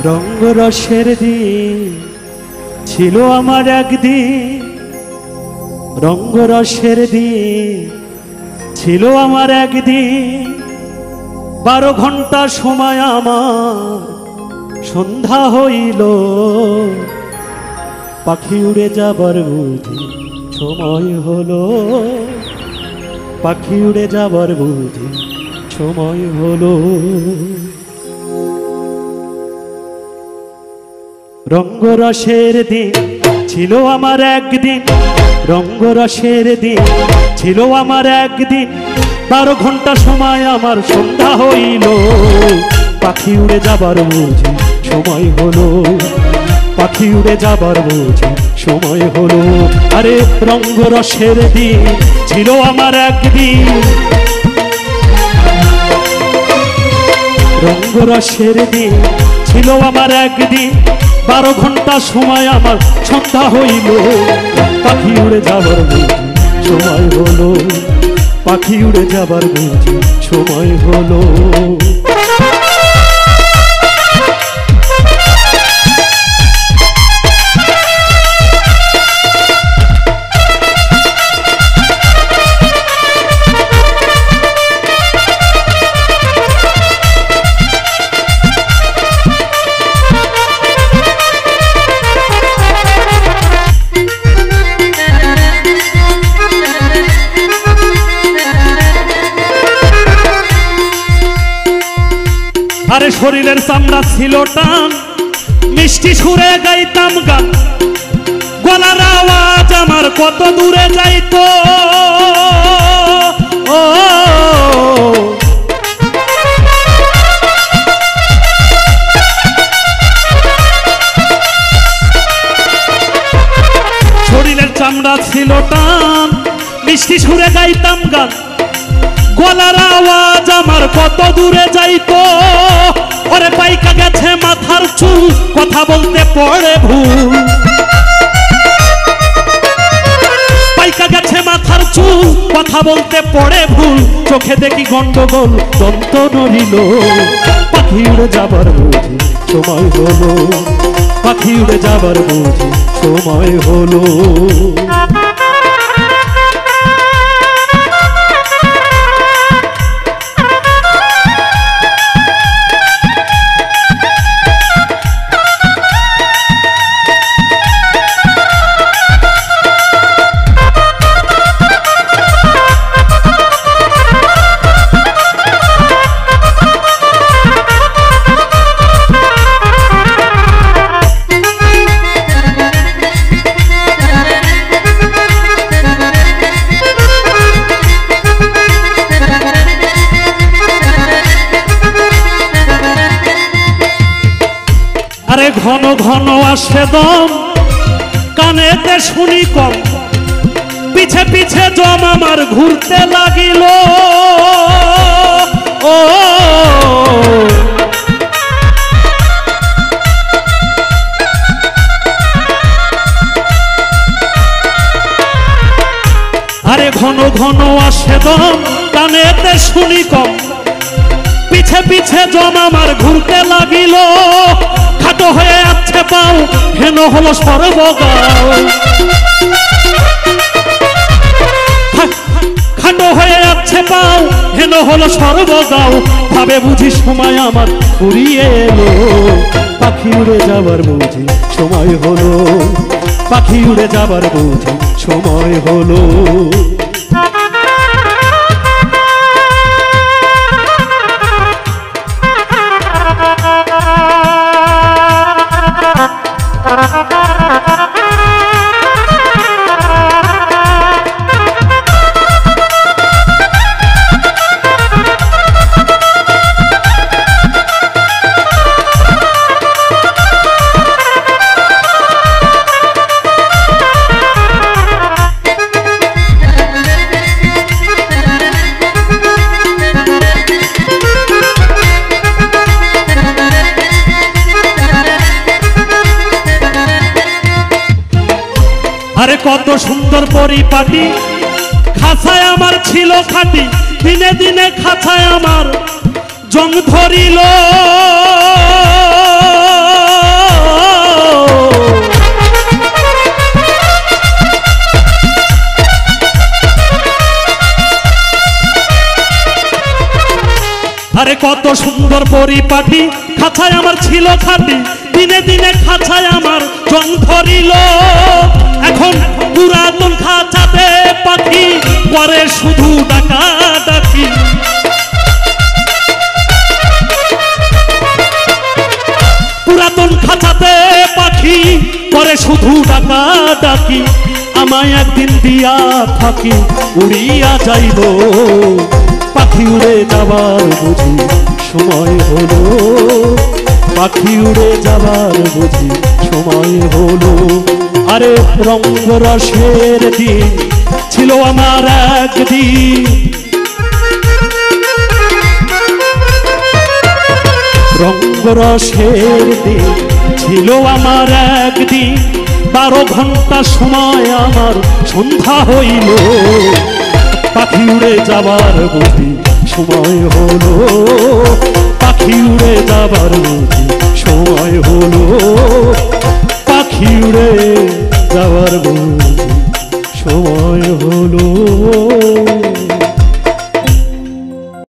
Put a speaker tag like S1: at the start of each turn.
S1: রঙ্গরসের দিন ছিল আমার একদিন, রঙ্গরসের দিন ছিল আমার একদিন। 12 ঘন্টা সময় আমার সন্ধ্যা হইল, পাখি উড়ে যাবার বুঝি সময় হলো, পাখি উড়ে যাবার বুঝি সময় হলো। রঙ্গরসের দিন ছিল আমার একদিন, রঙ্গরসের দিন ছিল আমার একদিন। 12 ঘন্টা সময় আমার সন্ধ্যা হইল, পাখি উড়ে যাবার বুঝি সময় হলো, পাখি উড়ে যাবার বুঝি সময় হলো। আরে রঙ্গরসের দিন ছিল আমার একদিন, রঙ্গরসের দিন ছিল আমার একদিন। 12 ঘন্টা সময় আমার সন্ধ্যা হইল, পাখি উড়ে যাবার বুঝি সময় হলো, পাখি উড়ে যাবার বুঝি সময় হলো। আরে শরীরের চামড়া ছিল টান, মিষ্টি সুরে গাইতাম গান, গলার আওয়াজ আমার কত দূরে যাইতো। ও শরীরের চামড়া ছিল টান, মিষ্টি সুরে গাইতাম গান, গলার আওয়াজ আমার কত দূরে যাইতো। ওরে পাইকা গেছে মাথার চুল, কথা বলতে পড়ে ভুল, পাইকা গেছে মাথার চুল, কথা বলতে পড়ে ভুল। চোখে দেখি গন্ডগোল, দন্ত নড়িল, পাখি উড়ে যাবার বুঝি সময় হলো, পাখি উড়ে যাবার বুঝি সময় হলো। আরে ঘন ঘন আসে দম, কানেতে শুনি কম, পিছে পিছে জম আমার ঘুরতে লাগিল। ও আরে ঘন ঘন আসে দম, কানেতে শুনি কম, পিছে পিছে জম আমার ঘুরতে লাগিল। খাটো হয়ে আছে পাও, হেন হলো সর্বগাও, খাটো হয়ে আছে পাও, হেন হলো সর্বগাও। ভাবে বুঝি সময় আমার ফুরিয়ে এলো, পাখি উড়ে যাবার বুঝি সময় হলো, পাখি উড়ে যাবার বুঝি সময় হলো। আরে কত সুন্দর পরিপাটি, খাঁচায় আমার ছিল খাটি, দিনে দিনে খাঁচায় আমার জং ধরিল। সুন্দর পরিপাটি খাঁচায় আমার ছিল খাঁটি, দিনে দিনে খাঁচায় আমার জং ধরিল। এখন পুরাতন খাঁচাতে পাখি করে শুধু ডাকাডাকি। পুরাতন খাঁচাতে পাখি করে শুধু ডাকাডাকি। আমায় একদিন দিয়া থাকি উড়িয়া যাইব, পাখি উড়ে যাবার বুঝি সময় হলো, পাখি উড়ে যাবার বুঝি সময় হলো। আরে রঙ্গরসের দিন ছিল আমার একদিন, রঙ্গরসের দিন ছিল আমার একদিন। 12 ঘন্টা সময় আমার সন্ধ্যা হইল, পাখি উড়ে যাবার বুঝি সময় হলো, পাখি উড়ে যাবার বুঝি সময় হলো, পাখি উড়ে যাবার বুঝি